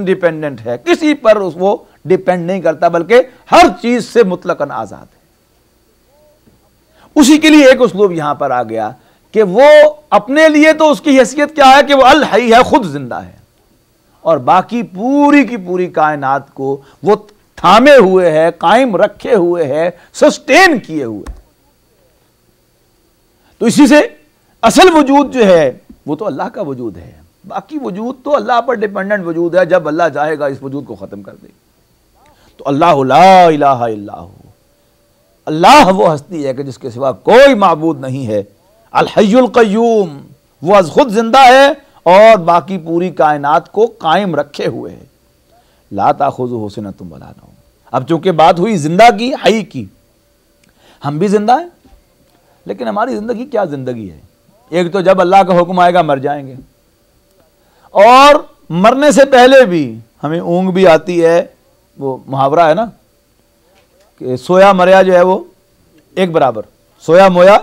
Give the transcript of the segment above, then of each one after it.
Independent है, किसी पर वो डिपेंड नहीं करता, बल्कि हर चीज से मुतलकन आजाद है। उसी के लिए एक उसलूब यहां पर आ गया कि वो अपने लिए तो उसकी हैसियत क्या है कि वो अल हई है, खुद जिंदा है, और बाकी पूरी की पूरी कायनात को वो थामे हुए है, कायम रखे हुए है, सस्टेन किए हुए है। तो इसी से असल वजूद जो है वो तो अल्लाह का वजूद है, बाकी वजूद तो अल्लाह पर डिपेंडेंट वजूद है। जब अल्लाह चाहेगा इस वजूद को खत्म कर देगा। तो अल्लाह ला इलाहा इल्लाहु, अल्लाह वो हस्ती है कि जिसके सिवा कोई माबूद नहीं है। अल हय्युल क़य्यूम, वो अज खुद जिंदा है और बाकी पूरी कायनात को कायम रखे हुए है। ला ताखुज़ुहु सिनतुम वला नौम। अब चूंकि बात हुई जिंदा की, हई की, हम भी जिंदा हैं, लेकिन हमारी जिंदगी क्या जिंदगी है? एक तो जब अल्लाह का हुक्म आएगा मर जाएंगे, और मरने से पहले भी हमें ऊँग भी आती है। वो मुहावरा है ना कि सोया मरया जो है वो एक बराबर, सोया मोया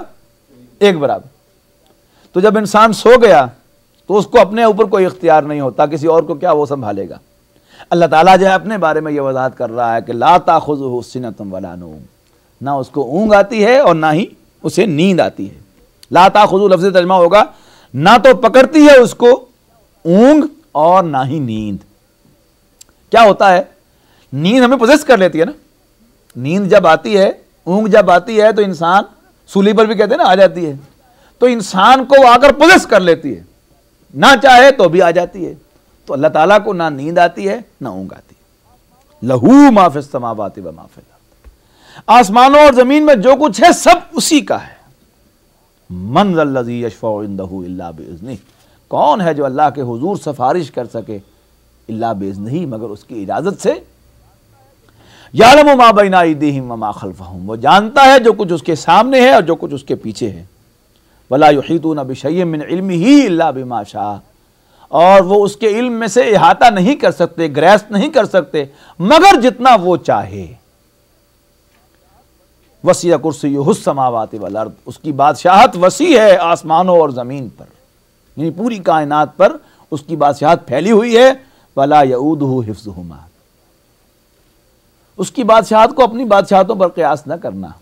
एक बराबर। तो जब इंसान सो गया तो उसको अपने ऊपर कोई इख्तियार नहीं होता, किसी और को क्या वो संभालेगा। अल्लाह ताला जो है अपने बारे में ये वजाहत कर रहा है कि ला ताखुज़ुहु सिनतुम वला नौम, ना उसको ऊँग आती है और ना ही उसे नींद आती है। ला ताखुज़ु लफ्ज़ तर्जुमा होगा ना तो पकड़ती है उसको ऊँग और ना ही नींद। क्या होता है, नींद हमें पोजेस कर लेती है ना। नींद जब आती है, ऊँग जब आती है तो इंसान सूली पर भी कहते हैं ना आ जाती है, तो इंसान को आकर पोजेस कर लेती है, ना चाहे तो भी आ जाती है। तो अल्लाह ताला को ना नींद आती है ना ऊँग आती है। लहू मा फिस समावाति व मा फिल अर्द, आसमानों और जमीन में जो कुछ है सब उसी का है। मन ज़ल्लज़ी यशफ़उ इंदहु इल्ला बिइज़्निह, कौन है जो अल्लाह के हुजूर सिफारिश कर सके इल्ला बिइज़्निह, मगर उसकी इजाजत से। यालमु मा बैना अयदीहिम व मा खल्फहुम, वो जानता है जो कुछ उसके सामने है और जो कुछ उसके पीछे है। वला युहीतूना बिशय्यिन मिन इल्मिही इल्ला बिमा शाअ, और वो उसके इल्म में से इहाता नहीं कर सकते, ग्रैस्प नहीं कर सकते, मगर जितना वो चाहे। वसिअ कुर्सियुहुस समावाति वल अर्द, उसकी बादशाहत वसी है आसमानों और जमीन पर, यानी पूरी कायनात पर उसकी बादशाहत फैली हुई है। वला यऊदुहु हिफ्ज़ुहुमा, उसकी बादशाहत को अपनी बादशाहतों पर क़यास न करना,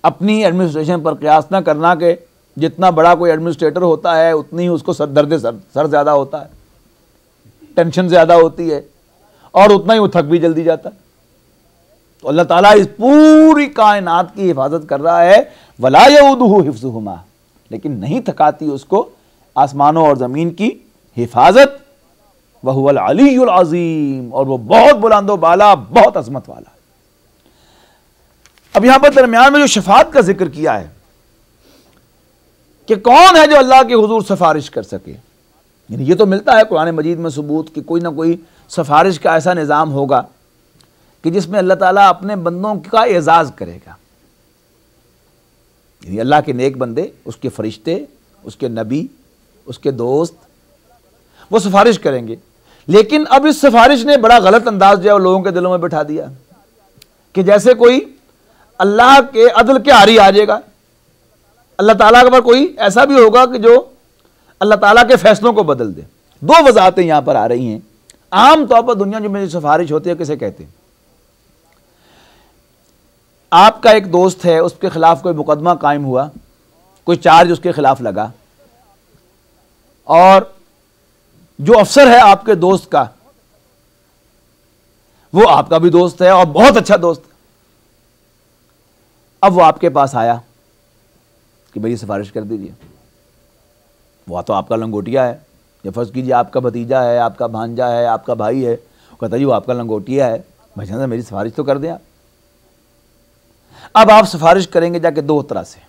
अपनी एडमिनिस्ट्रेशन पर क़यास न करना कि जितना बड़ा कोई एडमिनिस्ट्रेटर होता है उतनी ही उसको सर ज़्यादा होता है, टेंशन ज़्यादा होती है, और उतना ही वो थक भी जल्दी जाता है। तो अल्लाह ताला इस पूरी कायनात की हिफाजत कर रहा है। वला यऊदुहु हिफ्ज़ुहुमा, लेकिन नहीं थकाती उसको आसमानों और ज़मीन की हिफाजत। वहुवल अलीयुल अज़ीम, और वो बहुत बुलंदो बाला, बहुत अज़मत वाला। अब यहां पर दरमियान में जो शफाअत का जिक्र किया है कि कौन है जो अल्लाह के हुजूर सिफारिश कर सके, यानी ये तो मिलता है कुरान मजीद में सबूत कि कोई ना कोई सिफारिश का ऐसा निज़ाम होगा कि जिसमें अल्लाह ताला अपने बंदों का एजाज़ करेगा। यानी अल्लाह के नेक बंदे, उसके फरिश्ते, उसके नबी, उसके दोस्त, वो सिफारिश करेंगे। लेकिन अब इस सिफारिश ने बड़ा गलत अंदाज जो है लोगों के दिलों में बिठा दिया कि जैसे कोई अल्लाह के अदल के आरी आ जाएगा, अल्लाह ताला के पर कोई ऐसा भी होगा कि जो अल्लाह ताला के फैसलों को बदल दे। दो वजाहतें यहां पर आ रही हैं। आम तौर पर दुनिया जो मेरी सिफारिश होती है किसे कहते हैं? आपका एक दोस्त है, उसके खिलाफ कोई मुकदमा कायम हुआ, कोई चार्ज उसके खिलाफ लगा, और जो अफसर है आपके दोस्त का, वो आपका भी दोस्त है और बहुत अच्छा दोस्त है। अब वो आपके पास आया कि मेरी सिफारिश कर दीजिए। वो तो आपका लंगोटिया है, या फर्ज कीजिए आपका भतीजा है, आपका भांजा है, आपका भाई है, कहता जी वो आपका लंगोटिया है, भाईजान मेरी सिफारिश तो कर दें आप। अब आप सिफारिश करेंगे जाके दो तरह से।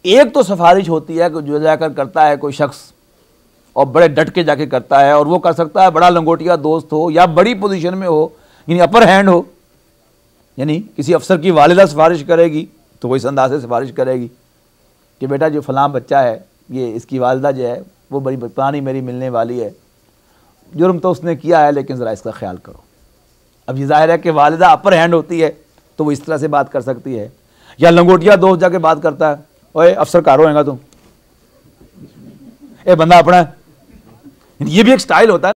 एक तो सिफारिश होती है कि जो जाकर करता है कोई शख्स और बड़े डट के जाके करता है, और वो कर सकता है बड़ा लंगोटिया दोस्त हो या बड़ी पोजीशन में हो, यानी अपर हैंड हो। यानी किसी अफसर की वालिदा सिफारिश करेगी तो वो इस अंदाज से सिफारिश करेगी कि बेटा जो फलां बच्चा है, ये इसकी वालिदा जो है वो बड़ी पुरानी मेरी मिलने वाली है, जुर्म तो उसने किया है लेकिन ज़रा इसका ख्याल करो। अब ये जाहिर है कि वालिदा अपर हैंड होती है तो वो इस तरह से बात कर सकती है। या लंगोटिया दोस्त जाके बात करता है, ओए अफसर कारो होएगा तुम, ए बंदा अपना है। ये भी एक स्टाइल होता है।